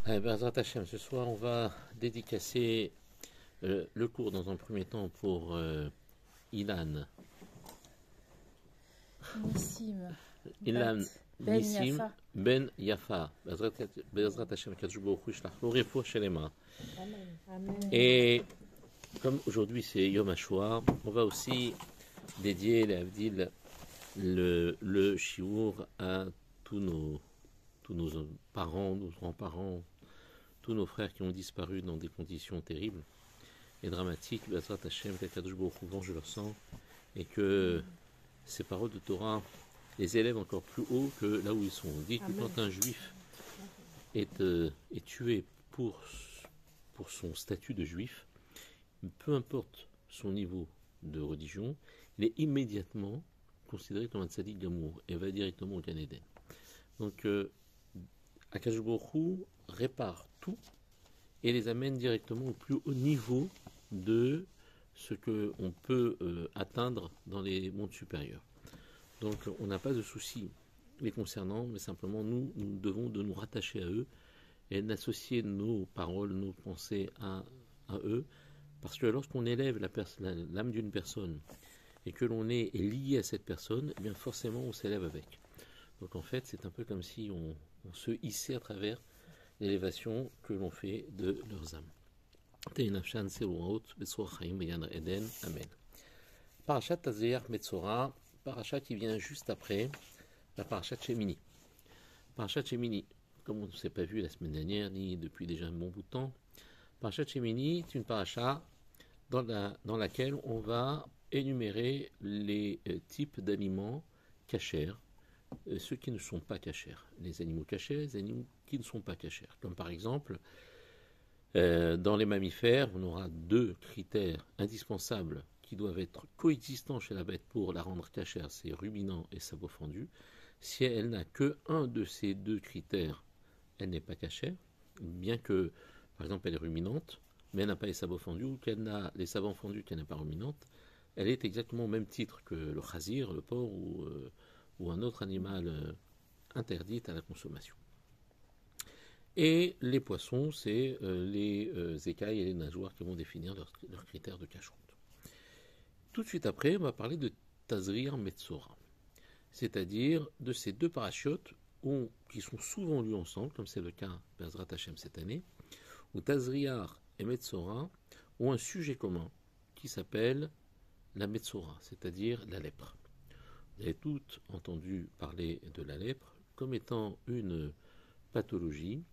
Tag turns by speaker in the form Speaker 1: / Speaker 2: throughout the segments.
Speaker 1: Bezrat Hashem, ce soir on va dédicacer le cours dans un premier temps pour Ilan.
Speaker 2: Nissim.
Speaker 1: Ilan
Speaker 2: Ben
Speaker 1: Nissim
Speaker 2: Yafa.
Speaker 1: Ben Yafa. Bezrat Hashem, Kadosh Baruch Hu yishlach lo refuah shelema. Et comme aujourd'hui c'est Yom HaShoah, on va aussi dédier le shiur à tous nos parents, nos grands-parents, tous nos frères qui ont disparu dans des conditions terribles et dramatiques. Bezrat Hashem, Kadosh Baruch Hu venge leur sang et que ces paroles de Torah les élèvent encore plus haut que là où ils sont. On dit que quand un juif est tué pour son statut de juif, peu importe son niveau de religion, il est immédiatement considéré comme un tzaddik gamour et va directement au Gan Eden. Donc, Akadosh Baruch Hu répare tout et les amène directement au plus haut niveau de ce qu'on peut atteindre dans les mondes supérieurs. Donc, on n'a pas de souci les concernant, mais simplement nous devons de nous rattacher à eux et d'associer nos paroles, nos pensées à eux, parce que lorsqu'on élève l'âme d'une personne et que l'on est lié à cette personne, eh bien forcément on s'élève avec. Donc en fait, c'est un peu comme si on se hissait à travers l'élévation que l'on fait de leurs âmes. Amen. Parashat Tazriach Metzora, parashat qui vient juste après la parashat Shemini. Parashat Shemini, comme on ne s'est pas vu la semaine dernière, ni depuis déjà un bon bout de temps, parashat Shemini est une parasha dans laquelle on va énumérer les types d'aliments cachers, ceux qui ne sont pas cachers, les animaux cachers, les animaux qui ne sont pas cachers. Comme par exemple, dans les mammifères, on aura deux critères indispensables qui doivent être coexistants chez la bête pour la rendre cachère, c'est ruminant et sabot fendu. Si elle n'a que un de ces deux critères, elle n'est pas cachère, bien que, par exemple, elle est ruminante, mais elle n'a pas les sabots fendus, ou qu'elle n'a les sabots fendus qu'elle n'est pas ruminante, elle est exactement au même titre que le chazir, le porc ou un autre animal interdit à la consommation. Et les poissons, c'est les écailles et les nageoires qui vont définir leurs critères de cacheroute. Tout de suite après, on va parler de Tazriach Metzora, c'est-à-dire de ces deux parachutes qui sont souvent lus ensemble, comme c'est le cas Bezrat Hashem cette année, où Tazriach et Metzora ont un sujet commun qui s'appelle la Metzora, c'est-à-dire la lèpre. Vous avez toutes entendu parler de la lèpre comme étant une pathologie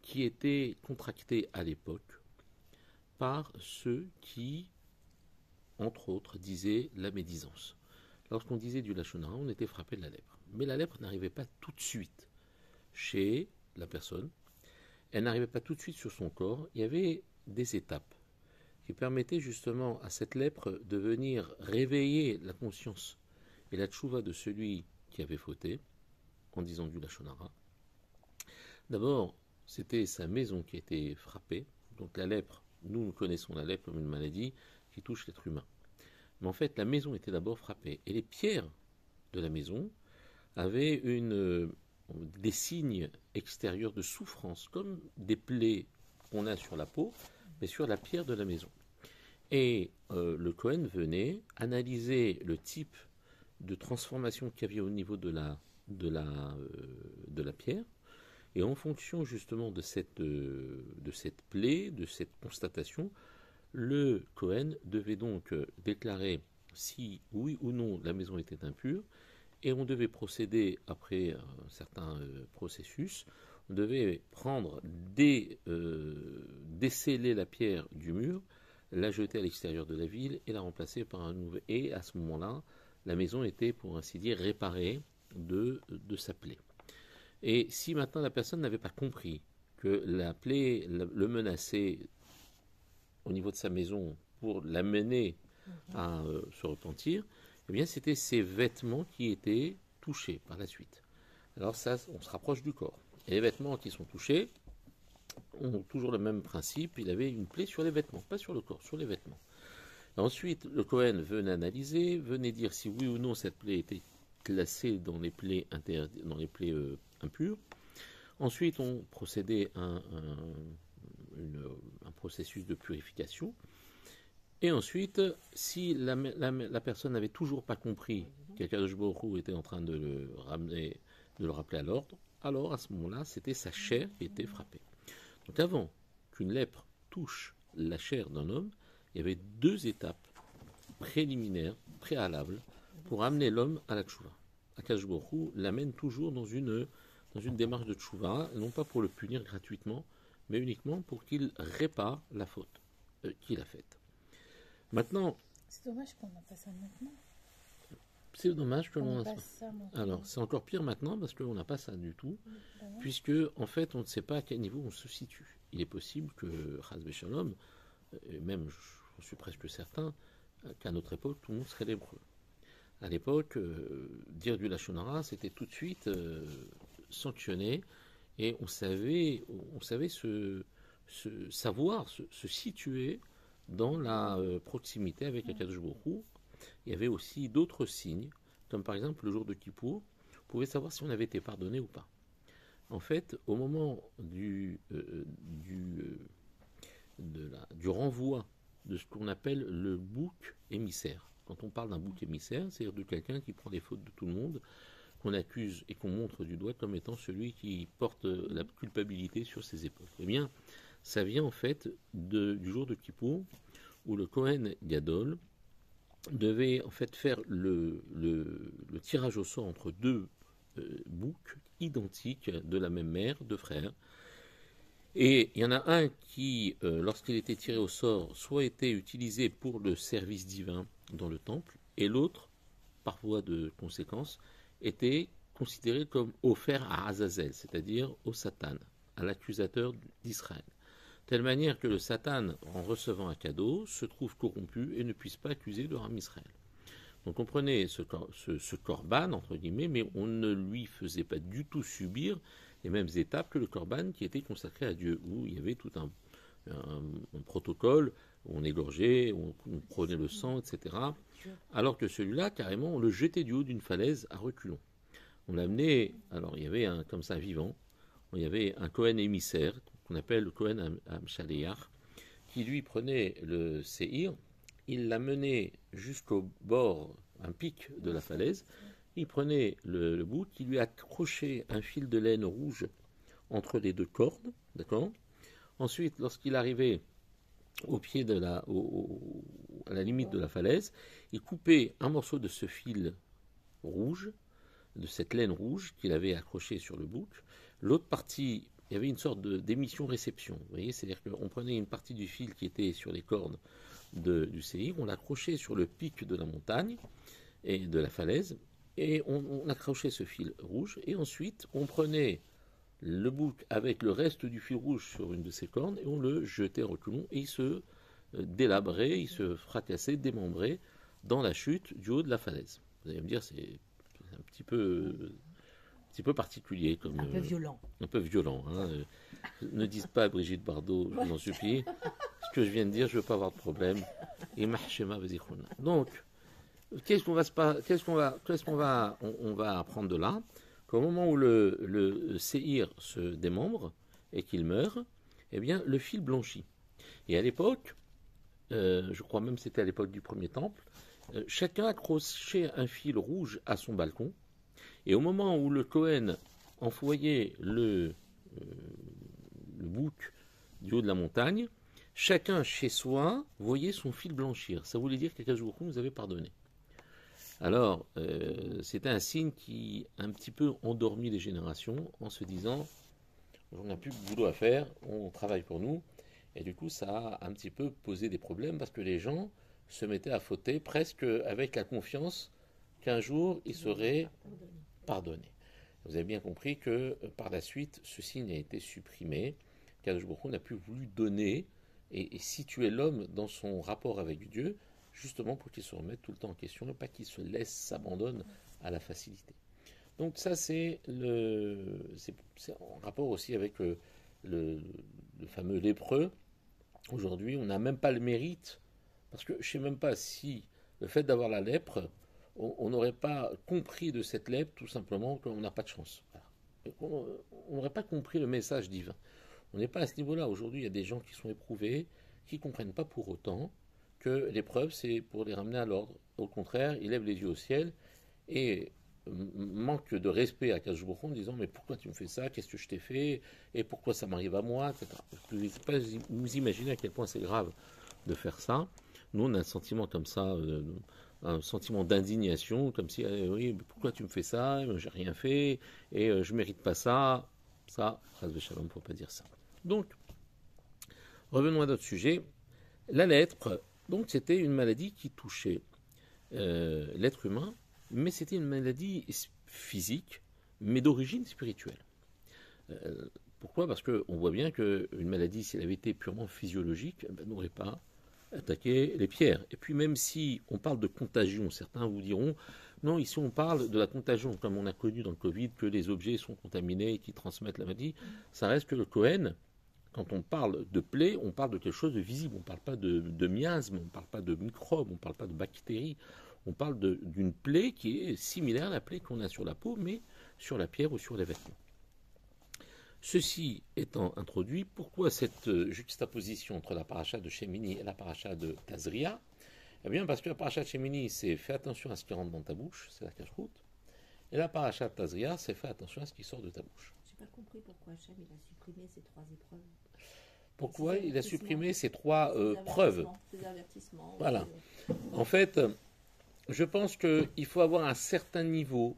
Speaker 1: qui était contractée à l'époque par ceux qui, entre autres, disaient la médisance. Lorsqu'on disait du Lachon Hara, on était frappé de la lèpre. Mais la lèpre n'arrivait pas tout de suite chez la personne. Elle n'arrivait pas tout de suite sur son corps. Il y avait des étapes qui permettaient justement à cette lèpre de venir réveiller la conscience et la tchouva de celui qui avait fauté en disant du Lachon Hara. D'abord, c'était sa maison qui était frappée. Donc la lèpre, nous connaissons la lèpre comme une maladie qui touche l'être humain. Mais en fait, la maison était d'abord frappée. Et les pierres de la maison avaient des signes extérieurs de souffrance, comme des plaies qu'on a sur la peau, mais sur la pierre de la maison. Et le Kohen venait analyser le type de transformation qu'il y avait au niveau de la pierre, et en fonction justement de cette plaie, de cette constatation, le Kohen devait donc déclarer si oui ou non la maison était impure, et on devait procéder après un certain processus. On devait prendre, déceler la pierre du mur, la jeter à l'extérieur de la ville et la remplacer par un nouvel. Et à ce moment-là, la maison était, pour ainsi dire, réparée de sa plaie. Et si maintenant la personne n'avait pas compris que la plaie le menaçait au niveau de sa maison pour l'amener à se repentir, eh bien c'était ses vêtements qui étaient touchés par la suite. Alors ça, on se rapproche du corps. Et les vêtements qui sont touchés ont toujours le même principe, il avait une plaie sur les vêtements, pas sur le corps, sur les vêtements. Et ensuite, le Kohen venait analyser, venait dire si oui ou non cette plaie était classée dans les plaies impures. Ensuite, on procédait à un processus de purification. Et ensuite, si la personne n'avait toujours pas compris qu'Akadosh Baruch Hu était en train de le ramener, de le rappeler à l'ordre, alors à ce moment-là, c'était sa chair qui était frappée. Donc avant qu'une lèpre touche la chair d'un homme, il y avait 2 étapes préliminaires, préalables, pour amener l'homme à la tchouva. Akadosh Baruch Hu l'amène toujours dans une démarche de tchouva, non pas pour le punir gratuitement, mais uniquement pour qu'il répare la faute qu'il a faite. Maintenant,
Speaker 2: c'est dommage qu'on n'a pas ça maintenant.
Speaker 1: C'est dommage que l'on
Speaker 2: n'a pas ça maintenant.
Speaker 1: Alors, c'est encore pire maintenant parce qu'on n'a pas ça du tout, puisque en fait, on ne sait pas à quel niveau on se situe. Il est possible que Chas Shalom, et même je suis presque certain, qu'à notre époque, tout le monde serait lépreux. À l'époque, dire du Lachon Hara, c'était tout de suite sanctionné, et on savait savoir se situer dans la proximité avec Akadosh Baruch Hu. Il y avait aussi d'autres signes, comme par exemple le jour de Kippour, on pouvait savoir si on avait été pardonné ou pas. En fait, au moment du renvoi de ce qu'on appelle le bouc émissaire, quand on parle d'un bouc émissaire, c'est-à-dire de quelqu'un qui prend les fautes de tout le monde, qu'on accuse et qu'on montre du doigt comme étant celui qui porte la culpabilité sur ses épaules. Eh bien, ça vient en fait du jour de Kippour, où le Kohen Gadol devait en fait faire le tirage au sort entre 2 boucs identiques de la même mère, 2 frères. Et il y en a un qui, lorsqu'il était tiré au sort, soit était utilisé pour le service divin dans le temple, et l'autre, par voie de conséquence, était considéré comme offert à Azazel, c'est-à-dire au Satan, à l'accusateur d'Israël. De telle manière que le Satan, en recevant un cadeau, se trouve corrompu et ne puisse pas accuser le Ram Israël. Donc on prenait ce korban, entre guillemets, mais on ne lui faisait pas du tout subir les mêmes étapes que le korban qui était consacré à Dieu, où il y avait tout un protocole, où on égorgeait, où on prenait le sang, etc. Alors que celui-là, carrément, on le jetait du haut d'une falaise à reculons. On l'amenait, alors il y avait comme ça vivant, il y avait un Kohen émissaire, qu'on appelle le Kohen Amshaleach, qui lui prenait le séhir, il l'amenait jusqu'au bord, un pic de la falaise, il prenait le bout, il lui accrochait un fil de laine rouge entre les 2 cordes, d'accord. Ensuite, lorsqu'il arrivait au pied à la limite de la falaise, il coupait un morceau de ce fil rouge, de cette laine rouge qu'il avait accrochée sur le bouc. L'autre partie, il y avait une sorte d'émission-réception. Vous voyez, c'est-à-dire qu'on prenait une partie du fil qui était sur les cordes du séhir, on l'accrochait sur le pic de la montagne et de la falaise, et on accrochait ce fil rouge, et ensuite on prenait le bouc avec le reste du fil rouge sur une de ses cornes, et on le jetait reculons, et il se délabrait, il se fracassait, démembrait dans la chute du haut de la falaise. Vous allez me dire, c'est un petit peu particulier. Comme,
Speaker 2: un peu violent.
Speaker 1: Un peu violent. Hein. Ne dites pas à Brigitte Bardot, je vous en supplie. Ce que je viens de dire, je ne veux pas avoir de problème. Et donc, qu'est-ce qu'on va apprendre de là? Qu'au moment où le séhir se démembre et qu'il meurt, eh bien, le fil blanchit. Et à l'époque, je crois même que c'était à l'époque du premier temple, chacun accrochait un fil rouge à son balcon, et au moment où le Kohen envoyait le bouc du haut de la montagne, chacun chez soi voyait son fil blanchir. Ça voulait dire qu'Akadosh Baruch Hu nous avait pardonné. Alors, c'était un signe qui a un petit peu endormi les générations en se disant on n'a plus de boulot à faire, on travaille pour nous. Et du coup, ça a un petit peu posé des problèmes parce que les gens se mettaient à fauter presque avec la confiance qu'un jour ils seraient pardonnés. Vous avez bien compris que par la suite, ce signe a été supprimé. Kadosh Baruch Hu n'a plus voulu donner et situer l'homme dans son rapport avec Dieu, justement pour qu'il se remette tout le temps en question et pas qu'il se s'abandonne à la facilité. Donc ça, c'est en rapport aussi avec le fameux lépreux. Aujourd'hui, on n'a même pas le mérite, parce que je ne sais même pas si le fait d'avoir la lèpre, on n'aurait pas compris de cette lèpre tout simplement qu'on n'a pas de chance. Voilà. on n'aurait pas compris le message divin. On n'est pas à ce niveau-là. Aujourd'hui, il y a des gens qui sont éprouvés, qui ne comprennent pas pour autant que l'épreuve, c'est pour les ramener à l'ordre. Au contraire, ils lèvent les yeux au ciel et manque de respect à Kajbourg en disant mais pourquoi tu me fais ça, qu'est-ce que je t'ai fait, et pourquoi ça m'arrive à moi, etc. Vous ne pouvez pas vous imaginer à quel point c'est grave de faire ça. Nous, on a un sentiment comme ça, un sentiment d'indignation, comme si, oui, mais pourquoi tu me fais ça, j'ai rien fait, et je mérite pas ça. Ça, Chas Shalom, il ne faut pas dire ça. Donc, revenons à notre sujet. La lèpre, donc c'était une maladie qui touchait l'être humain, mais c'était une maladie physique, mais d'origine spirituelle. Pourquoi ? Parce qu'on voit bien qu'une maladie, si elle avait été purement physiologique, n'aurait pas attaqué les pierres. Et puis même si on parle de contagion, certains vous diront, non, ici on parle de la contagion, comme on a connu dans le Covid, que les objets sont contaminés et qui transmettent la maladie, ça reste que le Cohen, quand on parle de plaie, on parle de quelque chose de visible, on ne parle pas de miasme, on ne parle pas de microbes, on ne parle pas de bactéries, on parle d'une plaie qui est similaire à la plaie qu'on a sur la peau, mais sur la pierre ou sur les vêtements. Ceci étant introduit, pourquoi cette juxtaposition entre la paracha de Shemini et la paracha de Tazria ? Eh bien parce que la paracha de Shemini, c'est fais attention à ce qui rentre dans ta bouche, c'est la cache-route, et la paracha de Tazria, c'est fais attention à ce qui sort de ta bouche.
Speaker 3: Je n'ai pas compris pourquoi Hachem il a supprimé ces trois épreuves.
Speaker 1: Pourquoi il a supprimé ces trois preuves ?
Speaker 3: Ces avertissements.
Speaker 1: Voilà. En fait, je pense qu'il faut avoir un certain niveau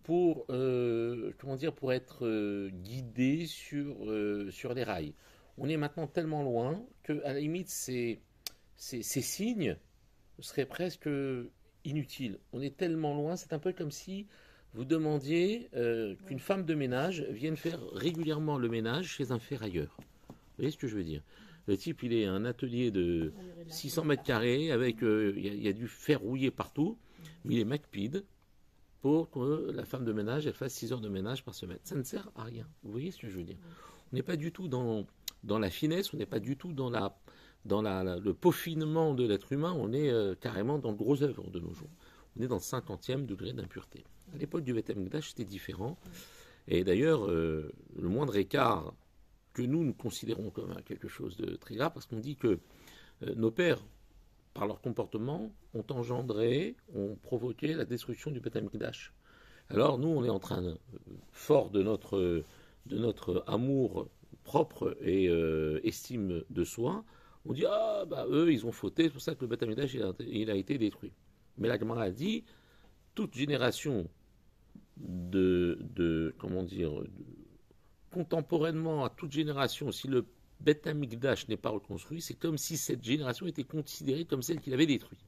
Speaker 1: pour, pour être guidé sur les rails. On est maintenant tellement loin qu'à la limite, ces signes seraient presque inutiles. On est tellement loin, c'est un peu comme si vous demandiez qu'une femme de ménage vienne faire régulièrement le ménage chez un ferrailleur. Vous voyez ce que je veux dire ? Le type, il est un atelier de 600 mètres carrés avec, il y a du fer rouillé partout, mais il est MacPid pour que la femme de ménage, elle fasse 6 heures de ménage par semaine. Ça ne sert à rien. Vous voyez ce que je veux dire ? On n'est pas du tout dans la finesse, on n'est pas du tout dans le peaufinement de l'être humain, on est carrément dans le gros œuvre de nos jours. On est dans le 50e degré d'impureté. À l'époque du Beth Amikdash, c'était différent. Et d'ailleurs, le moindre écart que nous considérons comme quelque chose de très grave, parce qu'on dit que nos pères, par leur comportement, ont engendré, ont provoqué la destruction du Beth Amikdash. Alors nous, on est en train, fort de notre amour propre et estime de soi, on dit, eux, ils ont fauté, c'est pour ça que le Beth Amikdash, il a été détruit. Mais la Gemara a dit, toute génération contemporainement à toute génération, si le Beth Amikdash n'est pas reconstruit, c'est comme si cette génération était considérée comme celle qui l'avait détruit.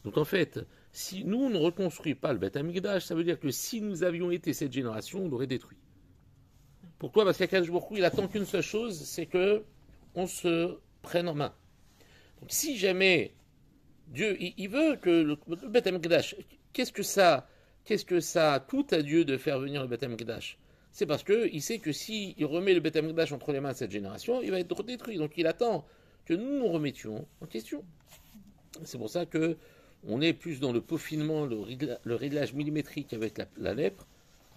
Speaker 1: Donc en fait, si nous on ne reconstruit pas le Beth Amikdash, ça veut dire que si nous avions été cette génération, on l'aurait détruit. Pourquoi ? Parce qu'Akadosh Baruch Hu, il attend qu'une seule chose, c'est que on se prenne en main. Donc si jamais Dieu, il veut que le Beth Amikdash, qu'est-ce que ça coûte à Dieu de faire venir le Beth Amikdash ? C'est parce qu'il sait que s'il remet le Beth Amikdash entre les mains de cette génération, il va être détruit. Donc il attend que nous nous remettions en question. C'est pour ça qu'on est plus dans le peaufinement, le réglage millimétrique avec la lèpre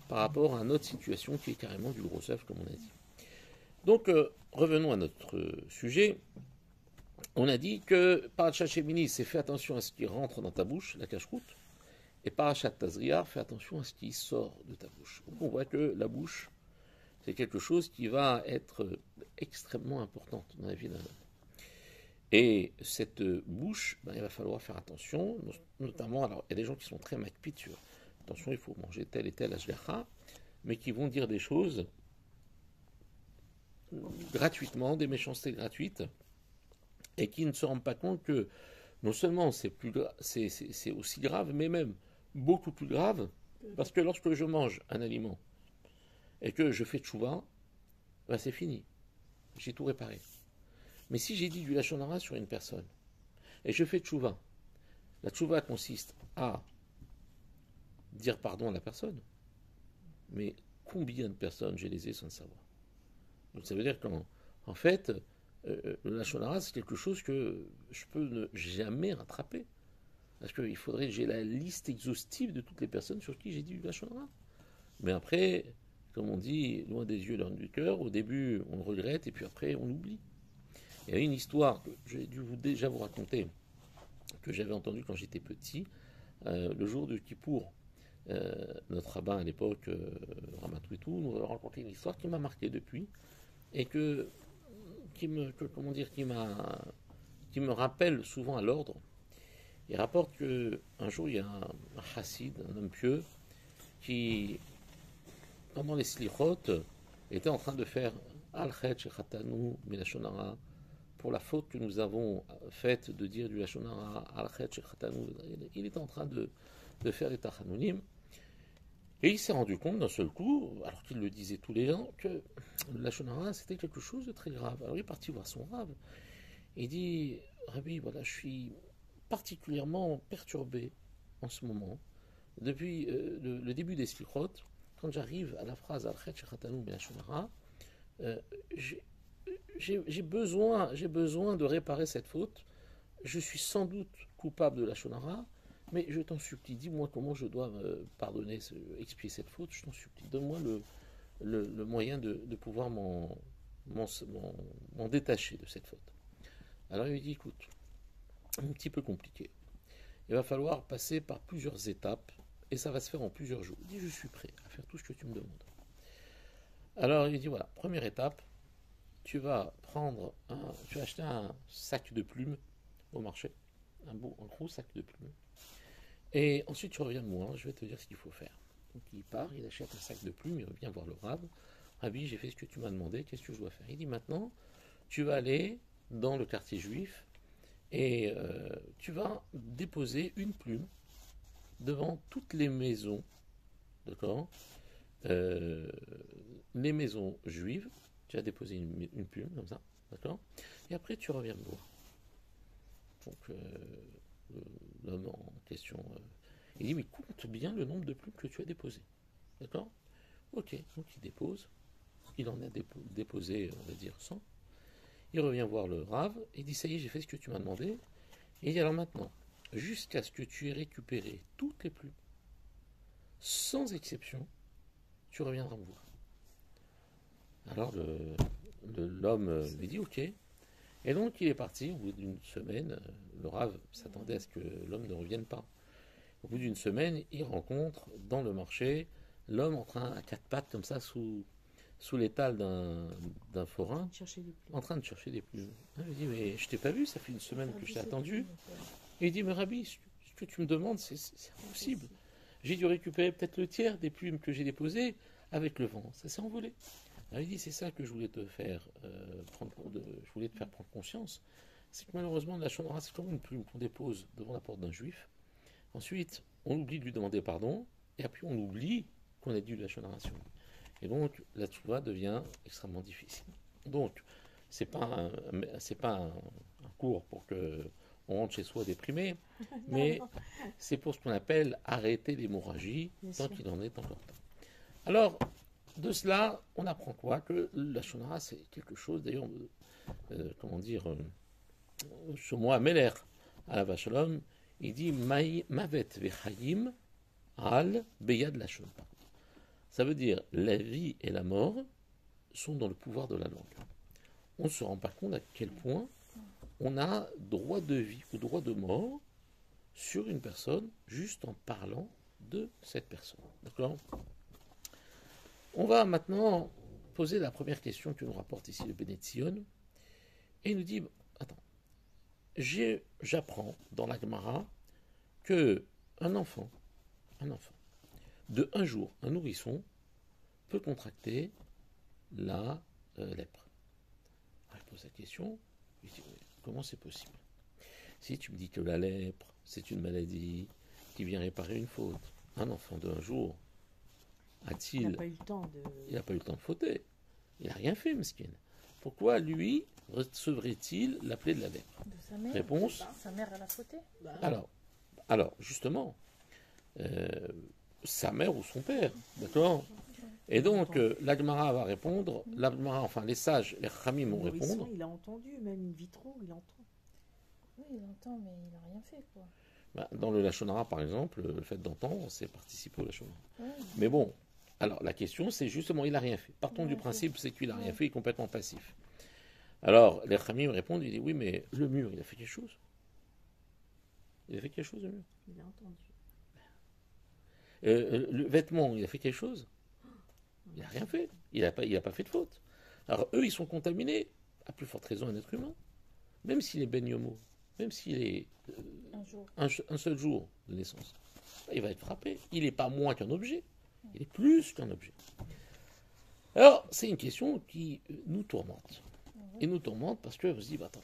Speaker 1: par rapport à notre situation qui est carrément du gros œuf, comme on a dit. Donc revenons à notre sujet. On a dit que Parashat Shemini, c'est fais attention à ce qui rentre dans ta bouche, la cache-route. Et Parashat Tazria, fais attention à ce qui sort de ta bouche. Donc on voit que la bouche, c'est quelque chose qui va être extrêmement importante dans la vie d'un homme. Et cette bouche, il va falloir faire attention, notamment, alors il y a des gens qui sont très macpites sur, attention, il faut manger tel et tel ashgacha, mais qui vont dire des choses gratuitement, des méchancetés gratuites, et qui ne se rendent pas compte que non seulement c'est aussi grave, mais même beaucoup plus grave, parce que lorsque je mange un aliment et que je fais tchouva, c'est fini, j'ai tout réparé. Mais si j'ai dit du lachon hara sur une personne et je fais tchouva, la tchouva consiste à dire pardon à la personne, mais combien de personnes j'ai lésé sans le savoir. Donc ça veut dire qu'en fait, le lachon hara, c'est quelque chose que je peux ne jamais rattraper. Parce qu'il faudrait que j'ai la liste exhaustive de toutes les personnes sur qui j'ai dit du lachon hara. Mais après, comme on dit, loin des yeux, loin du cœur. Au début, on le regrette et puis après, on l'oublie. Il y a une histoire que j'ai dû déjà vous raconter, que j'avais entendue quand j'étais petit, le jour du Kippour. Notre rabbin à l'époque, Ramatouitou, nous a raconté une histoire qui m'a marqué depuis et qui me rappelle souvent à l'ordre. Il rapporte qu'un jour, il y a un chassid, un homme pieux, qui, pendant les slichot, était en train de faire al-chet shechatanu milashonara, pour la faute que nous avons faite de dire du lashonara, al-chet shechatanu. Il était en train de faire les tachanunim. Et il s'est rendu compte d'un seul coup, alors qu'il le disait tous les ans, que le lashonara c'était quelque chose de très grave. Alors il est parti voir son rave. Il dit, Rabbi, voilà, je suis particulièrement perturbé en ce moment. Depuis le début des slichot, quand j'arrive à la phrase al-chet shechatanu milashonara, j'ai besoin de réparer cette faute. Je suis sans doute coupable de la shonara, mais je t'en supplie, dis-moi comment je dois pardonner, expier cette faute. Je t'en supplie, donne-moi le moyen de pouvoir m'en détacher de cette faute. Alors il lui dit, écoute, un petit peu compliqué. Il va falloir passer par plusieurs étapes, et ça va se faire en plusieurs jours. Il dit, je suis prêt à faire tout ce que tu me demandes. Alors il dit, voilà, première étape, tu vas acheter un sac de plumes au marché, un gros sac de plumes. Et ensuite, tu reviens de moi, je vais te dire ce qu'il faut faire. Donc, il part, il achète un sac de plumes, il revient voir le Rav. Rabbi, j'ai fait ce que tu m'as demandé, qu'est-ce que je dois faire? Il dit, maintenant, tu vas aller dans le quartier juif et tu vas déposer une plume devant toutes les maisons, d'accord? Les maisons juives, tu vas déposer une plume comme ça, d'accord? Et après, tu reviens me voir. Donc, l'homme en question, il dit, mais compte bien le nombre de plumes que tu as déposées. D'accord? Ok, donc il dépose. Il en a déposé, on va dire, 100. Il revient voir le Rav et il dit, ça y est, j'ai fait ce que tu m'as demandé. Et il dit, alors maintenant, jusqu'à ce que tu aies récupéré toutes les plumes, sans exception, tu reviendras me voir. Alors l'homme lui dit, ok. Et donc il est parti, au bout d'une semaine, le Rav s'attendait à ce que l'homme ne revienne pas. Au bout d'une semaine, il rencontre dans le marché l'homme en train, à quatre pattes, comme ça, sous l'étal d'un forain, en train de chercher des plumes. Il lui dit, mais je t'ai pas vu, ça fait une semaine que je t'ai attendu. Et il dit, mais Rabbi, ce que tu me demandes, c'est impossible. J'ai dû récupérer peut-être le tiers des plumes que j'ai déposées avec le vent. Ça s'est envolé. Alors il dit, c'est ça que je voulais te faire je voulais te faire prendre conscience. C'est que malheureusement, la shonara, c'est comme une plume qu'on dépose devant la porte d'un juif. Ensuite, on oublie de lui demander pardon, et après on oublie qu'on a dû la shonara sur lui. Et donc, la tchouva devient extrêmement difficile. Donc, c'est pas un cours pour que on rentre chez soi déprimé, mais c'est pour ce qu'on appelle arrêter l'hémorragie tant qu'il en est encore temps. Alors, de cela, on apprend quoi? Que la shonara, c'est quelque chose, d'ailleurs, Shlomo Ameler, à la Vachalom, il dit Mavet vechayim al beyad lashon. Ça veut dire la vie et la mort sont dans le pouvoir de la langue. On ne se rend pas compte à quel point on a droit de vie ou droit de mort sur une personne juste en parlant de cette personne. D'accord? On va maintenant poser la première question que nous rapporte ici le Bnei Tzion. Et il nous dit, attends, j'apprends dans la Gemara que un enfant, de un jour, un nourrisson, peut contracter la lèpre. Alors, je pose la question, je dis, comment c'est possible? Si tu me dis que la lèpre, c'est une maladie qui vient réparer une faute, un enfant de un jour, il n'a pas eu le temps de fauter. Il n'a rien fait, mesquin. Pourquoi lui recevrait-il la plaie de la lèpre?
Speaker 2: De sa mère.
Speaker 1: Réponse.
Speaker 2: Sa mère, elle a fauté.
Speaker 1: Alors, justement, sa mère ou son père, d'accord? Et donc, la Gemara va répondre, les sages, les Khamim vont répondre.
Speaker 4: Il a entendu, même in vitro, il entend.
Speaker 2: Oui, il entend, mais il n'a rien fait, quoi.
Speaker 1: Dans le Lachonara, par exemple, le fait d'entendre, c'est participer au Lachonara.
Speaker 2: Oui.
Speaker 1: Mais bon, Alors, la question, c'est justement, il n'a rien fait. Partons
Speaker 2: Il a
Speaker 1: du
Speaker 2: rien
Speaker 1: principe, c'est qu'il n'a rien
Speaker 2: Ouais.
Speaker 1: fait, il est complètement passif. Alors, les Khamim répondent, il dit, oui, mais le mur, il a fait quelque chose. Il a fait quelque chose, le mur.
Speaker 3: Il a entendu.
Speaker 1: Le vêtement, il a fait quelque chose. Il n'a rien fait. Il n'a pas fait de faute. Alors, eux, ils sont contaminés, à plus forte raison un être humain. Même s'il est ben yomo, même s'il est
Speaker 2: Un jour.
Speaker 1: un seul jour de naissance, il va être frappé. Il n'est pas moins qu'un objet, il est plus qu'un objet. Alors, c'est une question qui nous tourmente. Et nous tourmente parce que vous dites, attends,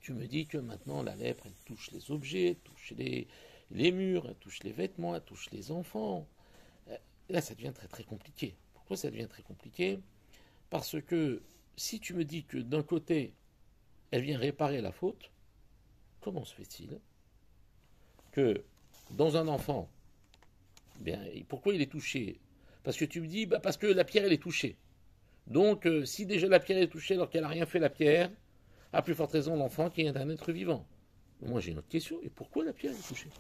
Speaker 1: tu me dis que maintenant la lèpre, elle touche les objets, elle touche les murs, elle touche les vêtements, elle touche les enfants. Là, ça devient très très compliqué. Pourquoi ça devient très compliqué? Parce que si tu me dis que d'un côté, elle vient réparer la faute, comment se fait-il que dans un enfant, bien, pourquoi il est touché? Parce que tu me dis, parce que la pierre, elle est touchée. Donc, si déjà la pierre est touchée alors qu'elle n'a rien fait la pierre, à plus forte raison l'enfant qui est un être vivant. Moi, j'ai une autre question. Et pourquoi la pierre est touchée?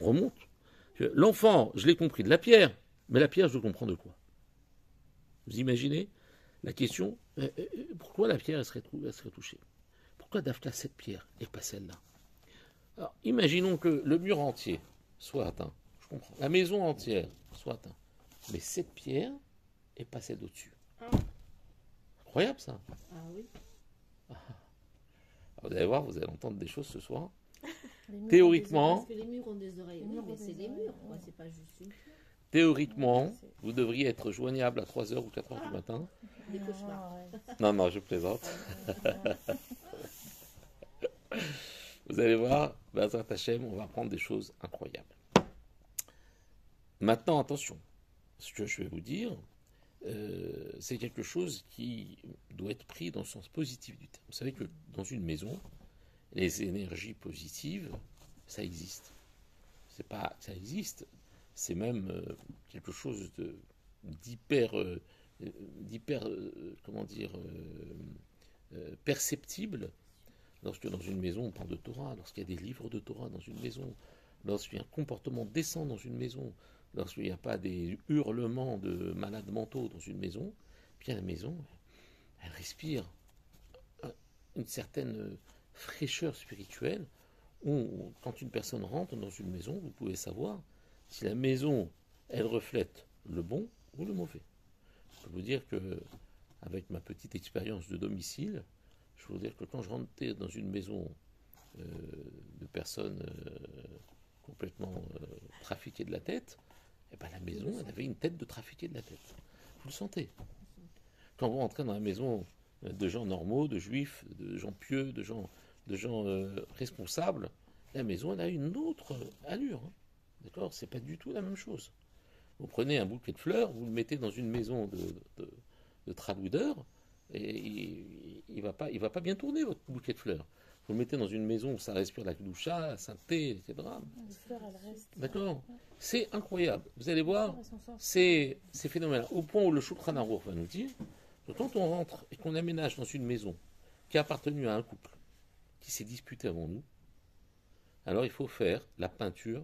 Speaker 1: On remonte. L'enfant, je l'ai compris de la pierre, mais la pierre, je le comprends de quoi? Vous imaginez la question, pourquoi la pierre elle serait touchée? Pourquoi Dafka cette pierre et pas celle-là? Alors, imaginons que le mur entier soit atteint. Je comprends. La maison entière soit atteinte. Mais cette pierre et pas celle d'au-dessus. Incroyable ça.
Speaker 3: Ah oui.
Speaker 1: Alors, vous allez voir, vous allez entendre des choses ce soir.
Speaker 2: Les murs ont
Speaker 1: Théoriquement,
Speaker 3: Parce que les murs ont des oreilles.
Speaker 2: Les
Speaker 3: Oui,
Speaker 2: murs
Speaker 3: mais
Speaker 2: ont
Speaker 3: c'est
Speaker 2: des
Speaker 3: les
Speaker 2: oreilles,
Speaker 3: murs, quoi.
Speaker 2: ouais.
Speaker 3: C'est pas juste une pierre.
Speaker 1: théoriquement, vous devriez être joignable à 3 heures ou 4 heures du matin.
Speaker 3: Des
Speaker 2: des oreilles.
Speaker 3: cauchemars.
Speaker 1: Non, non, je plaisante. Vous allez voir, Bazat Hachem, on va apprendre des choses incroyables. Maintenant, attention, ce que je vais vous dire, c'est quelque chose qui doit être pris dans le sens positif du terme. Vous savez que dans une maison, les énergies positives, ça existe. C'est pas, ça existe. C'est même quelque chose d'hyper, comment dire, perceptible. Lorsque dans une maison on parle de Torah, lorsqu'il y a des livres de Torah dans une maison, lorsqu'il y a un comportement décent dans une maison, lorsqu'il n'y a pas des hurlements de malades mentaux dans une maison, puis la maison, elle respire une certaine fraîcheur spirituelle où, quand une personne rentre dans une maison, vous pouvez savoir si la maison, elle reflète le bon ou le mauvais. Je peux vous dire que, avec ma petite expérience de domicile, je peux vous dire que quand je rentrais dans une maison de personnes complètement trafiquées de la tête, eh ben la maison, elle avait une tête de trafiqué de la tête. Vous le sentez. Quand vous rentrez dans la maison de gens normaux, de juifs, de gens pieux, de gens responsables, la maison, elle a une autre allure. Hein. D'accord? C'est pas du tout la même chose. Vous prenez un bouquet de fleurs, vous le mettez dans une maison de tradoudeur, et il va pas bien tourner votre bouquet de fleurs. Vous le mettez dans une maison où ça respire la kedusha, la sainteté, etc.
Speaker 2: Les fleurs, elles restent.
Speaker 1: D'accord? C'est incroyable. Vous allez voir,
Speaker 2: Elles sont sensibles.
Speaker 1: c'est phénoménal. Au point où le Shulchan Aruch va nous dire que quand on rentre et qu'on aménage dans une maison qui a appartenu à un couple qui s'est disputé avant nous, alors il faut faire la peinture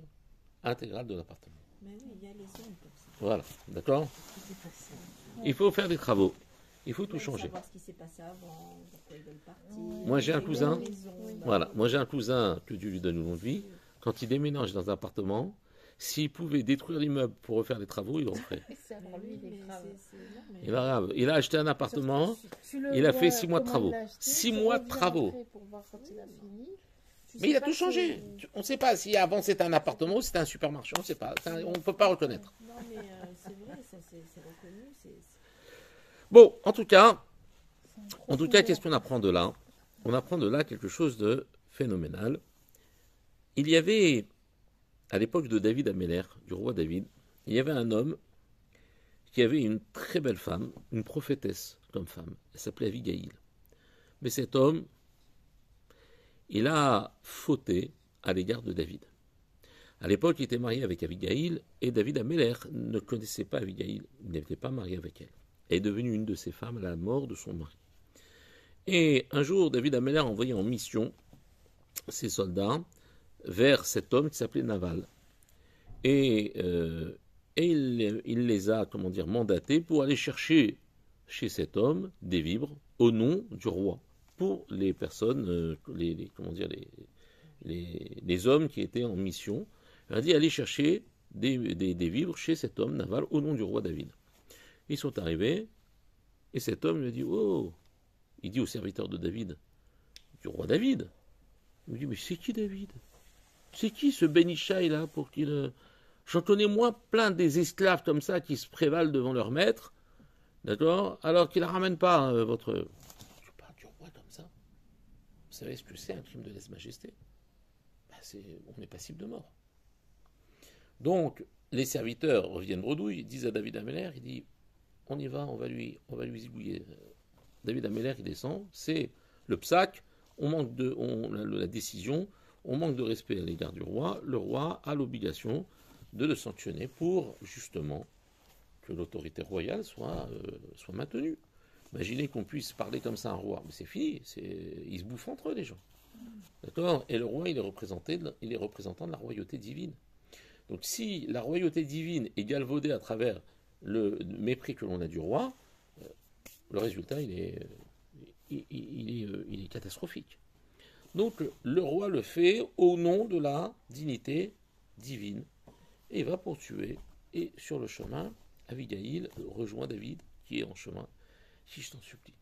Speaker 1: intégrale de l'appartement.
Speaker 3: Mais oui, il y a les zones comme ça.
Speaker 1: Voilà, d'accord?
Speaker 3: C'est pas ça.
Speaker 1: Il faut faire des travaux. Il faut tout
Speaker 3: Il faut
Speaker 1: changer.
Speaker 3: savoir ce qui s'est passé avant, pourquoi ils veulent partir.
Speaker 1: Moi, j'ai un
Speaker 3: Les
Speaker 1: cousin.
Speaker 3: maisons,
Speaker 1: Voilà, moi j'ai un cousin, que Dieu lui donne une longue vie, quand il déménage dans un appartement, s'il pouvait détruire l'immeuble pour refaire les travaux, il en ferait.
Speaker 2: C'est alors lui, il est grave.
Speaker 3: Non,
Speaker 1: Il est grave. Il a acheté un appartement,
Speaker 2: Tu le
Speaker 1: il a
Speaker 2: vois
Speaker 1: fait 6 mois de
Speaker 2: comment
Speaker 1: travaux.
Speaker 2: il l'a acheté,
Speaker 1: 6
Speaker 2: tu
Speaker 1: mois de
Speaker 2: reviens
Speaker 1: travaux.
Speaker 2: après pour voir quand il a fini. Tu
Speaker 1: Mais
Speaker 2: sais
Speaker 1: il a
Speaker 2: pas
Speaker 1: tout
Speaker 2: que
Speaker 1: changé. On ne sait pas si avant c'était un appartement ou c'était un supermarché, on ne sait pas. On ne peut pas reconnaître.
Speaker 3: Non, mais c'est vrai, ça c'est reconnu.
Speaker 1: Bon, en tout cas, qu'est-ce qu'on apprend de là? On apprend de là quelque chose de phénoménal. Il y avait, à l'époque de David Améler, du roi David, il y avait un homme qui avait une très belle femme, une prophétesse comme femme. Elle s'appelait Abigail. Mais cet homme, il a fauté à l'égard de David. À l'époque, il était marié avec Abigail et David Améler ne connaissait pas Abigail, il n'était pas marié avec elle. Elle est devenue une de ses femmes à la mort de son mari. Et un jour, David Améler a envoyé en mission ses soldats vers cet homme qui s'appelait Naval. Et il les a, comment dire, mandatés pour aller chercher chez cet homme des vivres au nom du roi pour les personnes, comment dire, les hommes qui étaient en mission. Il a dit aller chercher des vivres chez cet homme Naval au nom du roi David. Ils sont arrivés et cet homme lui a dit oh, il dit au serviteur de David, du roi David. Il lui dit mais c'est qui David? C'est qui ce Ben Ishaï là pour qu'il J'en connais moi plein des esclaves comme ça qui se prévalent devant leur maître, d'accord, alors qu'ils ne ramènent pas votre... Je parle du roi comme ça. Vous savez ce que c'est un crime de lèse-majesté? On est passible de mort. Donc, les serviteurs reviennent bredouille, ils disent à David Améler, il dit, on y va, on va lui zigouiller. David Améler, il descend, c'est le psaque, la décision, on manque de respect à l'égard du roi, le roi a l'obligation de le sanctionner pour, justement, que l'autorité royale soit maintenue. Imaginez qu'on puisse parler comme ça à un roi, mais c'est fini, ils se bouffent entre eux, les gens. D'accord? Et le roi, il est représentant de la royauté divine. Donc si la royauté divine est galvaudée à travers le mépris que l'on a du roi, le résultat, il est catastrophique. Donc le roi le fait au nom de la dignité divine. Et il va pour tuer. Et sur le chemin, Abigail rejoint David, qui est en chemin. Si je t'en supplie,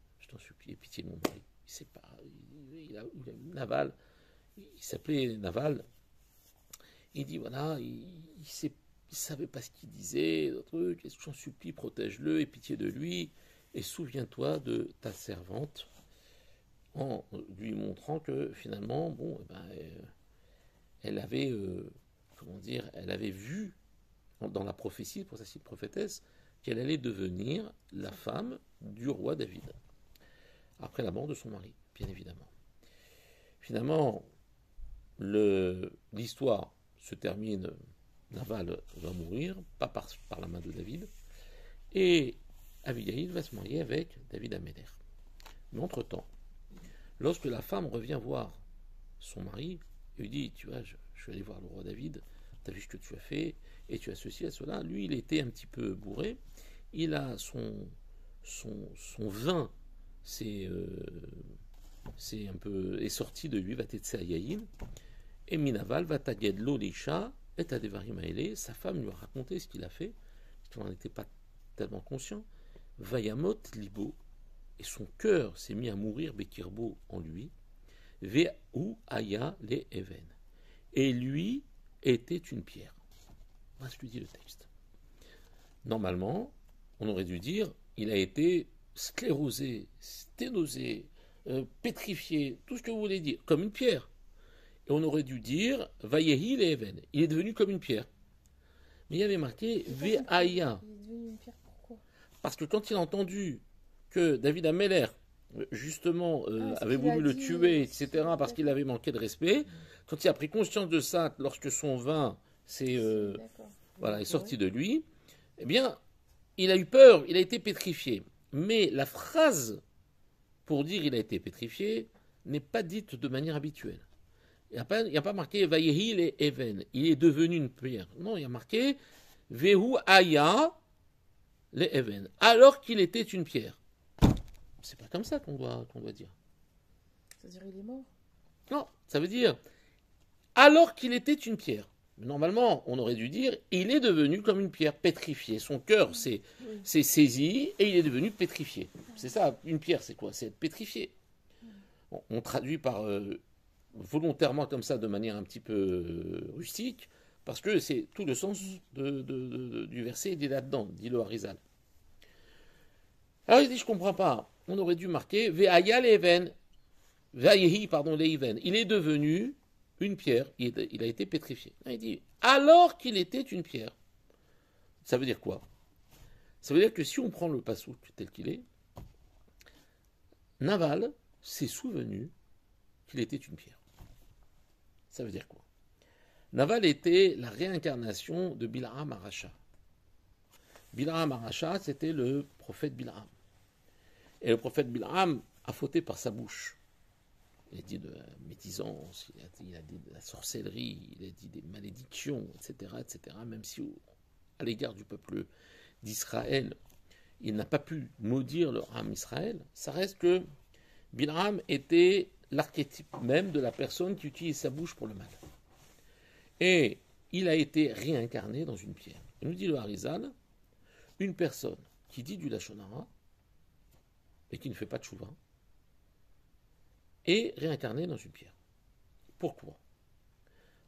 Speaker 1: aie pitié de mon mari. Il sait pas, il a Naval, il s'appelait Naval. Il dit voilà, il savait pas ce qu'il disait, truc. Je t'en supplie, protège-le, aie pitié de lui, et souviens-toi de ta servante, en lui montrant que finalement, bon, elle avait elle avait vu dans la prophétie, pour sa cite prophétesse, qu'elle allait devenir la femme du roi David, après la mort de son mari, bien évidemment. Finalement, l'histoire se termine, Naval va mourir, pas par la main de David, et Abigail va se marier avec David Améler. Mais entre-temps, lorsque la femme revient voir son mari, il lui dit, tu vois, je suis allé voir le roi David, tu as vu ce que tu as fait, et tu as ceci et cela. Lui, il était un petit peu bourré, il a son vin, c'est sorti de lui, va t'être yaïn, et Minaval va taged l'olisha, et Tadevarim Aele, sa femme lui a raconté ce qu'il a fait, parce qu'il n'en était pas tellement conscient, Vayamot libo, et son cœur s'est mis à mourir Bekirbo en lui, Ve'u aya le even, et lui était une pierre. Voilà ce que dit le texte. Normalement, on aurait dû dire, il a été sclérosé, sténosé, pétrifié, tout ce que vous voulez dire, comme une pierre. Et on aurait dû dire, Vayehi le even, il est devenu comme une pierre. Mais il y avait marqué, Ve'aya.
Speaker 2: Il est devenu une pierre, pourquoi?
Speaker 1: Parce que quand il a entendu que David Améler, justement, avait voulu le tuer, etc., parce qu'il avait manqué de respect, quand il a pris conscience de ça, lorsque son vin est sorti de lui, eh bien, il a eu peur, il a été pétrifié. Mais la phrase pour dire il a été pétrifié n'est pas dite de manière habituelle. Il n'y a pas marqué Vayehi le even, il est devenu une pierre. Non, il y a marqué Vehu aya le even, alors qu'il était une pierre. C'est pas comme ça qu'on doit dire.
Speaker 2: C'est-à-dire il est mort?
Speaker 1: Non, ça veut dire alors qu'il était une pierre. Normalement, on aurait dû dire il est devenu comme une pierre pétrifiée. Son cœur s'est saisi et il est devenu pétrifié. C'est ça, une pierre, c'est quoi? C'est être pétrifié. Bon, on traduit par volontairement comme ça, de manière un petit peu rustique, parce que c'est tout le sens du verset, il est là-dedans, dit le Harizal. Alors il dit, je comprends pas. On aurait dû marquer Ve'aya leven, Ve'ayehi, pardon, leiven. Il est devenu une pierre, il a été pétrifié. Là, il dit, alors qu'il était une pierre. Ça veut dire quoi? Ça veut dire que si on prend le passouk tel qu'il est, Naval s'est souvenu qu'il était une pierre. Ça veut dire quoi? Naval était la réincarnation de Bil'am Arasha. Bil'am Arasha, c'était le prophète Bil'am. Et le prophète Bil'am a fauté par sa bouche. Il a dit de la médisance, il a dit de la sorcellerie, il a dit des malédictions, etc., etc. Même si à l'égard du peuple d'Israël, il n'a pas pu maudire le Ham Israël, ça reste que Bilram était l'archétype même de la personne qui utilise sa bouche pour le mal. Et il a été réincarné dans une pierre. Il nous dit le Harizal, une personne qui dit du Lachon Hara et qui ne fait pas de chouva est réincarnée dans une pierre. Pourquoi?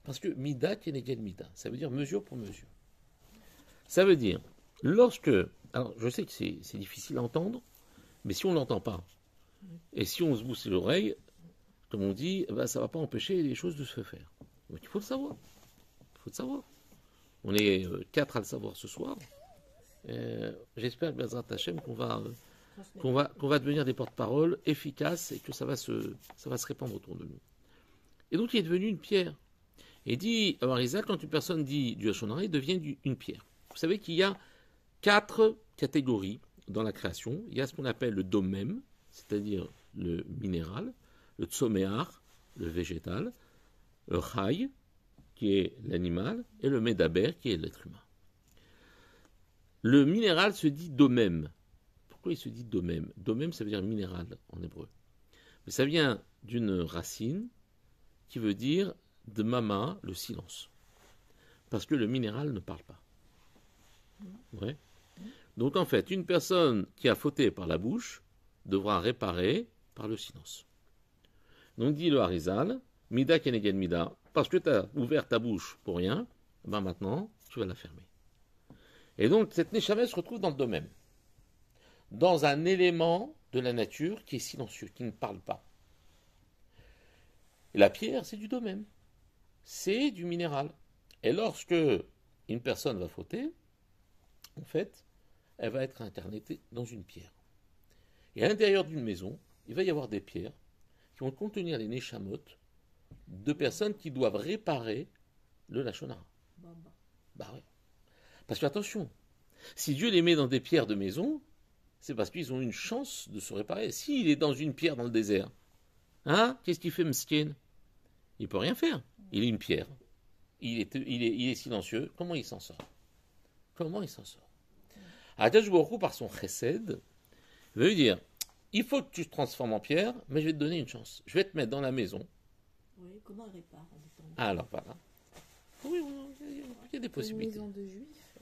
Speaker 1: Parce que Mida keneged Mida, ça veut dire mesure pour mesure. Ça veut dire, lorsque... Alors, je sais que c'est difficile à entendre, mais si on ne l'entend pas, et si on se bousse l'oreille, comme on dit, ben, ça ne va pas empêcher les choses de se faire. Donc il faut le savoir. Il faut le savoir. On est 4 à le savoir ce soir. J'espère, Bezrat Hashem, qu'on va devenir des porte-paroles efficaces et que ça va se répandre autour de nous. Et donc il est devenu une pierre. Et dit, Harizal, quand une personne dit du Lachon Hara, il devient une pierre. Vous savez qu'il y a 4 catégories dans la création. Il y a ce qu'on appelle le domem, c'est-à-dire le minéral, le tsoméar, le végétal, le chai, qui est l'animal, et le médaber, qui est l'être humain. Le minéral se dit domem. Pourquoi il se dit domem? Domem, ça veut dire minéral en hébreu. Mais ça vient d'une racine qui veut dire dmama, le silence. Parce que le minéral ne parle pas. Ouais. Donc en fait, une personne qui a fauté par la bouche devra réparer par le silence. Donc dit le Harizal, Mida keneged Mida, parce que tu as ouvert ta bouche pour rien, ben maintenant, tu vas la fermer. Et donc cette Neshama se retrouve dans le domaine, dans un élément de la nature qui est silencieux, qui ne parle pas. Et la pierre, c'est du domaine, c'est du minéral. Et lorsque une personne va fauter, en fait, elle va être incarnée dans une pierre. Et à l'intérieur d'une maison, il va y avoir des pierres qui vont contenir les Neshamot de personnes qui doivent réparer le Lachon Hara. Bah ouais. Parce que attention, si Dieu les met dans des pierres de maison, c'est parce qu'ils ont une chance de se réparer. S'il est dans une pierre dans le désert, hein, qu'est-ce qu'il fait, Mskin? Il ne peut rien faire. Il est une pierre. Il est silencieux. Comment il s'en sort? Comment il s'en sort? Akadosh Baruch Hu, par son chesed, veut lui dire, il faut que tu te transformes en pierre, mais je vais te donner une chance. Je vais te mettre dans la maison.
Speaker 3: Oui, comment elle répare en étant...
Speaker 1: Alors voilà. Oui, il y a des
Speaker 2: Une
Speaker 1: possibilités.
Speaker 2: maison de juifs.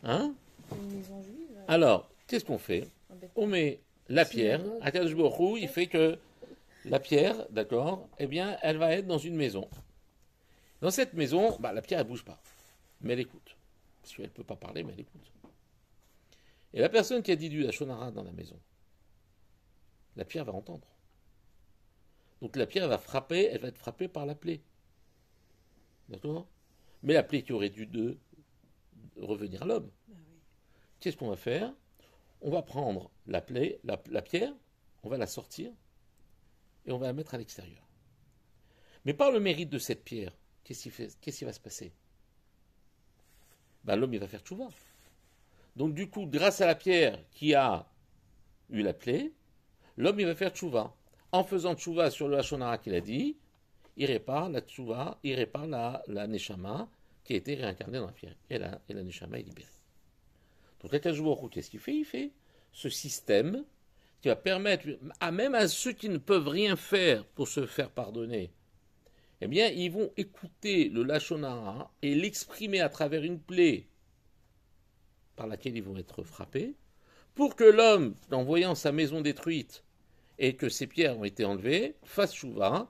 Speaker 1: Hein?
Speaker 2: Une maison juive.
Speaker 1: Alors, qu'est-ce qu'on fait?
Speaker 2: Un bête-
Speaker 1: On met la pierre.
Speaker 2: Synagogue.
Speaker 1: Akadosh Baruch Hu, il fait que la pierre, d'accord, eh bien, elle va être dans une maison. Dans cette maison, bah, la pierre, elle ne bouge pas. Mais elle écoute. Parce qu'elle ne peut pas parler, mais elle écoute. Et la personne qui a dit du Lachon Hara dans la maison, la pierre va entendre. Donc la pierre va frapper, elle va être frappée par la plaie. D'accord? Mais la plaie qui aurait dû revenir à l'homme. Qu'est-ce qu'on va faire? On va prendre la pierre, on va la sortir et on va la mettre à l'extérieur. Mais par le mérite de cette pierre, qu'est-ce qui va se passer? Ben, l'homme il va faire tchouva. Donc du coup, grâce à la pierre qui a eu la plaie, l'homme il va faire tchouva. En faisant tchouva sur le Lachon Hara qu'il a dit, il répare la tchouva, il répare la neshama qui a été réincarnée dans la pierre. Et la neshama est libérée. Donc Akadosh Baruch Hu, qu'est-ce qu'il fait? Il fait ce système qui va permettre, même à ceux qui ne peuvent rien faire pour se faire pardonner, eh bien, ils vont écouter le Lachon Hara et l'exprimer à travers une plaie par laquelle ils vont être frappés, pour que l'homme, en voyant sa maison détruite et que ses pierres ont été enlevées, fasse chouva,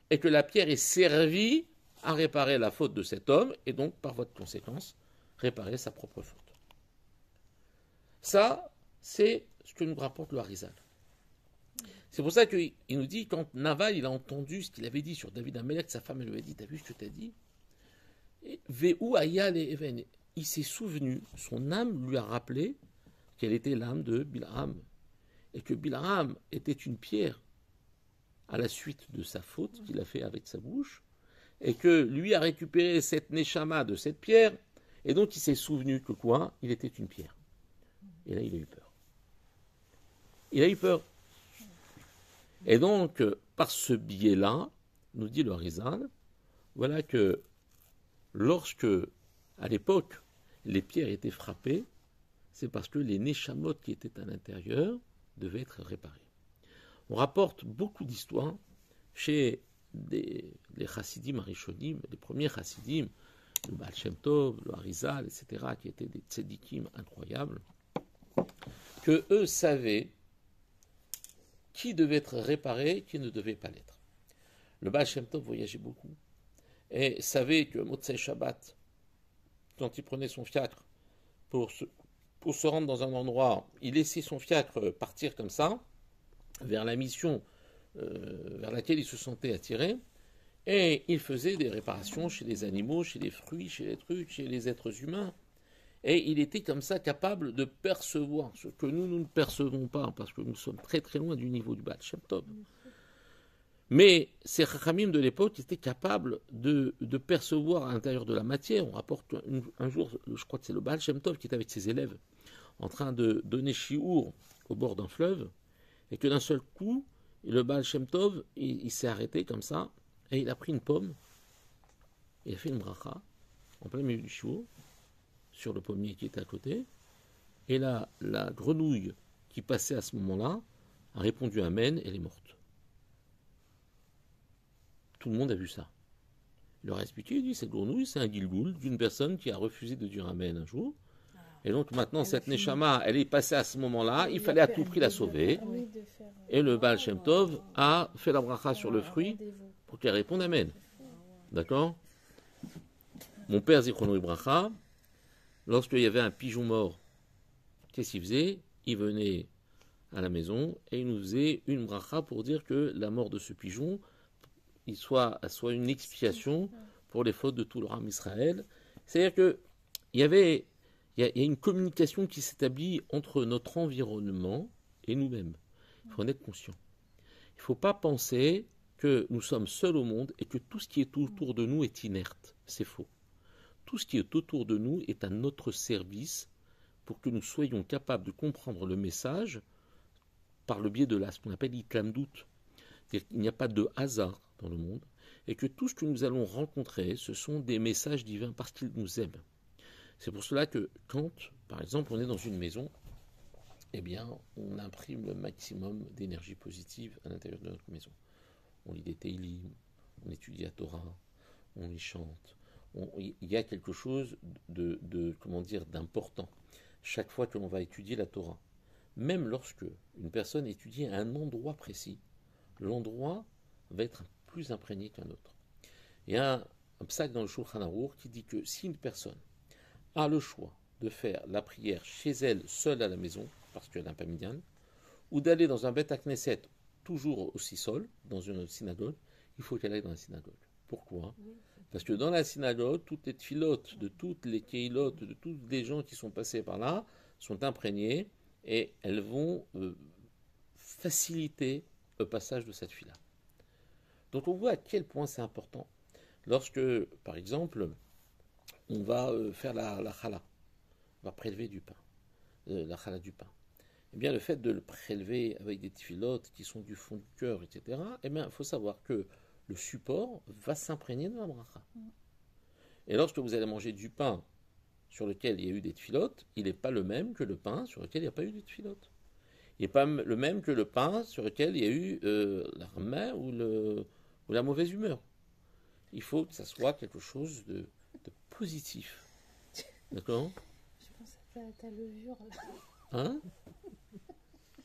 Speaker 1: et que la pierre ait servi à réparer la faute de cet homme, et donc, par voie de conséquence, réparer sa propre faute. Ça, c'est ce que nous rapporte le Harizal. C'est pour ça qu'il nous dit, quand Naval il a entendu ce qu'il avait dit sur David Amelech, sa femme elle lui a dit, t'as vu ce que t'as dit? Ve'u ayal et even. Il s'est souvenu, son âme lui a rappelé qu'elle était l'âme de Bilham, et que Bilham était une pierre à la suite de sa faute qu'il a fait avec sa bouche, et que lui a récupéré cette neshama de cette pierre, et donc il s'est souvenu que quoi? Il était une pierre. Et là, il a eu peur. Il a eu peur. Et donc, par ce biais-là, nous dit le Harizal, voilà que lorsque, à l'époque, les pierres étaient frappées, c'est parce que les neshamot qui étaient à l'intérieur devaient être réparés. On rapporte beaucoup d'histoires chez les chassidim arishonim, les premiers chassidim, le Baal Shem Tov, le Harizal, etc., qui étaient des tzedikim incroyables, que eux savaient qui devait être réparé, qui ne devait pas l'être. Le Baal Shem Tov voyageait beaucoup et savait que Motzei Shabbat, quand il prenait son fiacre pour se rendre dans un endroit, il laissait son fiacre partir comme ça, vers la mission vers laquelle il se sentait attiré, et il faisait des réparations chez les animaux, chez les fruits, chez les trucs, chez les êtres humains. Et il était comme ça capable de percevoir ce que nous ne percevons pas, parce que nous sommes très très loin du niveau du Baal Shem Tov. Mais ces Chachamim de l'époque étaient capables de percevoir à l'intérieur de la matière. On rapporte un jour, je crois que c'est le Baal Shem Tov qui est avec ses élèves, en train de donner shiur au bord d'un fleuve, et que d'un seul coup, le Baal Shem Tov, il s'est arrêté comme ça, et il a pris une pomme, il a fait une bracha, en plein milieu du shiur, sur le pommier qui était à côté, et là, la grenouille qui passait à ce moment-là a répondu Amen, elle est morte. Tout le monde a vu ça. Il leur a expliqué, il dit, cette grenouille, c'est un gilgoul d'une personne qui a refusé de dire Amen un jour, et donc maintenant, cette Neshama, elle est passée à ce moment-là, il fallait à tout prix la sauver, et le Baal Shem Tov a fait la bracha sur le fruit pour qu'elle réponde Amen. D'accord? Mon père Zichrono Bracha, lorsqu'il y avait un pigeon mort, qu'est-ce qu'il faisait? Il venait à la maison et il nous faisait une bracha pour dire que la mort de ce pigeon soit une expiation pour les fautes de tout le Ram Israël. C'est-à-dire qu'il y a une communication qui s'établit entre notre environnement et nous-mêmes. Il faut en être conscient. Il ne faut pas penser que nous sommes seuls au monde et que tout ce qui est autour de nous est inerte. C'est faux. Tout ce qui est autour de nous est à notre service pour que nous soyons capables de comprendre le message par le biais de ce qu'on appelle l'itlamdout. C'est-à-dire qu'il n'y a pas de hasard dans le monde et que tout ce que nous allons rencontrer, ce sont des messages divins parce qu'ils nous aiment. C'est pour cela que quand, par exemple, on est dans une maison, eh bien, on imprime le maximum d'énergie positive à l'intérieur de notre maison. On lit des Teilim, on étudie la Torah, on y chante. Il y a quelque chose d'important. Chaque fois que l'on va étudier la Torah, même lorsque une personne étudie à un endroit précis, l'endroit va être plus imprégné qu'un autre. Il y a un psaq dans le Shulchan Aruch qui dit que si une personne a le choix de faire la prière chez elle, seule à la maison, parce qu'elle n'a pas minyan, ou d'aller dans un Beth Knesset, toujours aussi seul, dans une synagogue, il faut qu'elle aille dans la synagogue. Pourquoi? Parce que dans la synagogue, toutes les tfilotes de toutes les keilotes, de tous les gens qui sont passés par là, sont imprégnés et elles vont faciliter le passage de cette fila. Donc on voit à quel point c'est important. Lorsque, par exemple, on va faire la chala, on va prélever du pain, la chala du pain. Eh bien, le fait de le prélever avec des tfilotes qui sont du fond du cœur, etc., eh bien, il faut savoir que le support va s'imprégner de la bracha. Et lorsque vous allez manger du pain sur lequel il y a eu des tfilotes, il n'est pas le même que le pain sur lequel il n'y a pas eu de tfilotes. Il n'est pas le même que le pain sur lequel il y a eu la remède ou la mauvaise humeur. Il faut que ça soit quelque chose de positif. D'accord?
Speaker 2: Je pense à ta levure là.
Speaker 1: Hein?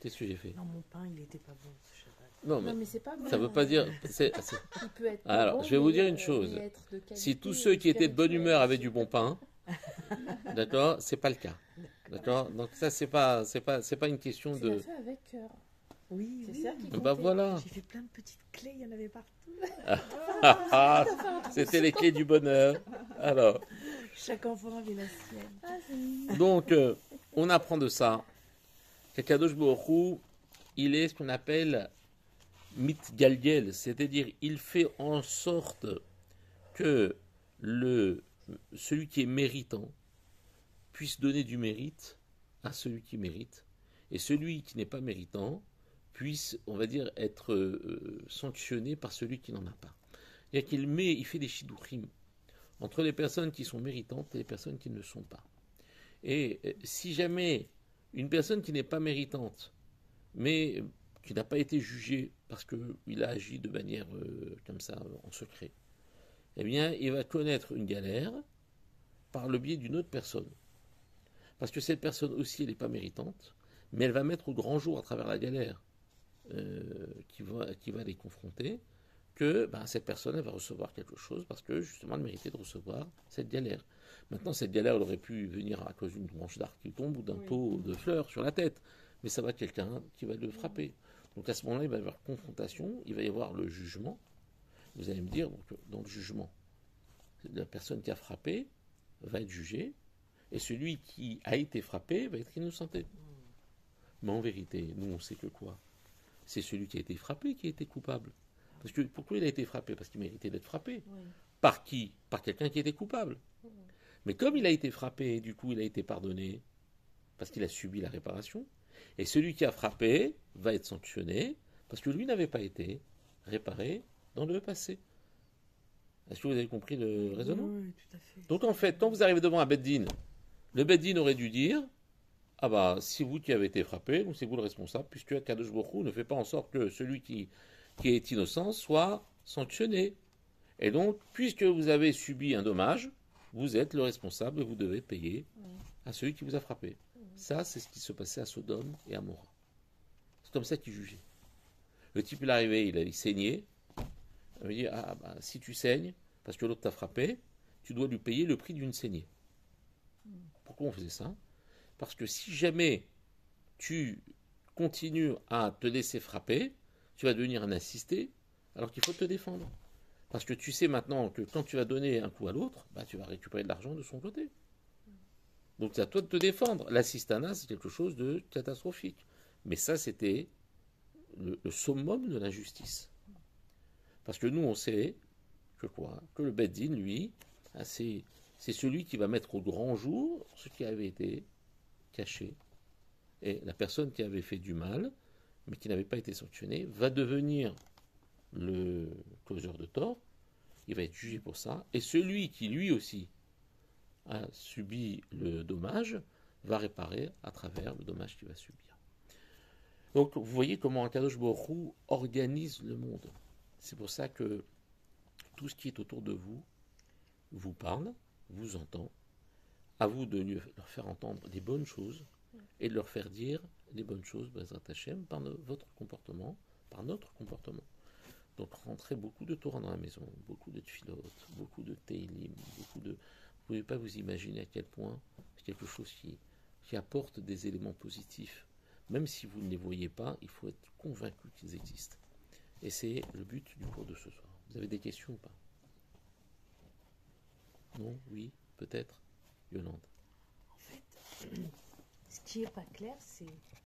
Speaker 1: Qu'est-ce que j'ai fait?
Speaker 4: Non, mon pain, il n'était pas bon ce Shabbat.
Speaker 1: Non,
Speaker 2: Non, mais c'est pas bon.
Speaker 1: ça ne veut pas dire...
Speaker 2: Il peut être
Speaker 1: Alors,
Speaker 2: bon,
Speaker 1: je vais vous dire
Speaker 2: mais,
Speaker 1: une chose.
Speaker 2: mais être de qualité,
Speaker 1: Si tous ceux qui étaient de bonne humeur avaient du bon pain, d'accord, c'est pas le cas. D'accord? Donc ça, c'est pas une question
Speaker 2: C'est
Speaker 1: de...
Speaker 2: la fait avec cœur.
Speaker 4: Oui,
Speaker 2: C'est
Speaker 4: oui.
Speaker 2: ça qui
Speaker 1: Bah
Speaker 2: comptait.
Speaker 1: voilà.
Speaker 4: J'ai fait plein de petites clés, il y en avait partout.
Speaker 1: C'était les clés du bonheur. Alors,
Speaker 4: Chaque enfant avait la sienne.
Speaker 2: Ah, c'est mignon.
Speaker 1: donc, on apprend de ça qu'Akadosh Baruch Hu, il est ce qu'on appelle mitgalgel, c'est-à-dire il fait en sorte que celui qui est méritant puisse donner du mérite à celui qui mérite, et celui qui n'est pas méritant puisse, on va dire, être sanctionné par celui qui n'en a pas. C'est-à-dire il fait des shidduchim entre les personnes qui sont méritantes et les personnes qui ne le sont pas. Et si jamais une personne qui n'est pas méritante, mais qui n'a pas été jugée parce qu'il a agi de manière comme ça, en secret, eh bien, il va connaître une galère par le biais d'une autre personne. Parce que cette personne aussi, elle n'est pas méritante, mais elle va mettre au grand jour à travers la galère qui va les confronter, que cette personne elle va recevoir quelque chose parce que justement elle méritait de recevoir cette galère. Maintenant, cette galère elle aurait pu venir à cause d'une branche d'arbre qui tombe ou d'un pot de fleurs sur la tête, mais ça va être quelqu'un qui va le frapper. Donc à ce moment-là, il va y avoir confrontation, il va y avoir le jugement. Vous allez me dire, donc, dans le jugement, la personne qui a frappé va être jugée, et celui qui a été frappé va être innocenté. Mais en vérité, nous on sait que quoi? C'est celui qui a été frappé qui a été coupable. Parce que pourquoi il a été frappé? Parce qu'il méritait d'être frappé.
Speaker 3: Oui.
Speaker 1: Par qui? Par quelqu'un qui était coupable. Mais comme il a été frappé, du coup il a été pardonné, parce qu'il a subi la réparation, et celui qui a frappé va être sanctionné, parce que lui n'avait pas été réparé dans le passé. Est-ce que vous avez compris le raisonnement?
Speaker 4: Oui, tout à fait.
Speaker 1: Donc en fait, quand vous arrivez devant un Beddin, le Beddin aurait dû dire, ah bah, c'est vous qui avez été frappé, donc c'est vous le responsable, puisque Kadosh Baruch Hu ne fait pas en sorte que celui qui est innocent soit sanctionné. Et donc, puisque vous avez subi un dommage, vous êtes le responsable et vous devez payer à celui qui vous a frappé. Ça, c'est ce qui se passait à Sodome et à Mora. C'est comme ça qu'ils jugeaient. Le type, il est arrivé, il saignait. Il dit, si tu saignes, parce que l'autre t'a frappé, tu dois lui payer le prix d'une saignée. Pourquoi on faisait ça? Parce que si jamais tu continues à te laisser frapper, tu vas devenir un assisté, alors qu'il faut te défendre. Parce que tu sais maintenant que quand tu vas donner un coup à l'autre, tu vas récupérer de l'argent de son côté. Donc c'est à toi de te défendre. L'assistanat, c'est quelque chose de catastrophique. Mais ça, c'était le summum de l'injustice. Parce que nous, on sait que quoi? Que le Beddin, lui, c'est celui qui va mettre au grand jour ce qui avait été caché. Et la personne qui avait fait du mal, mais qui n'avait pas été sanctionnée, va devenir le causeur de tort. Il va être jugé pour ça. Et celui qui, lui aussi, a subi le dommage, va réparer à travers le dommage qu'il va subir. Donc, vous voyez comment Akadosh Baruch Hu organise le monde. C'est pour ça que tout ce qui est autour de vous vous parle, vous entend. À vous de leur faire entendre des bonnes choses et de leur faire dire les bonnes choses, Bezrat Hashem, par votre comportement, par notre comportement. Donc rentrez beaucoup de Torah dans la maison, beaucoup de tfilotes, beaucoup de teilim, beaucoup de... Vous ne pouvez pas vous imaginer à quel point c'est quelque chose qui apporte des éléments positifs. Même si vous ne les voyez pas, il faut être convaincu qu'ils existent. Et c'est le but du cours de ce soir. Vous avez des questions ou pas? Non? Oui? Peut-être? Yolande?
Speaker 4: En fait, ce qui n'est pas clair, c'est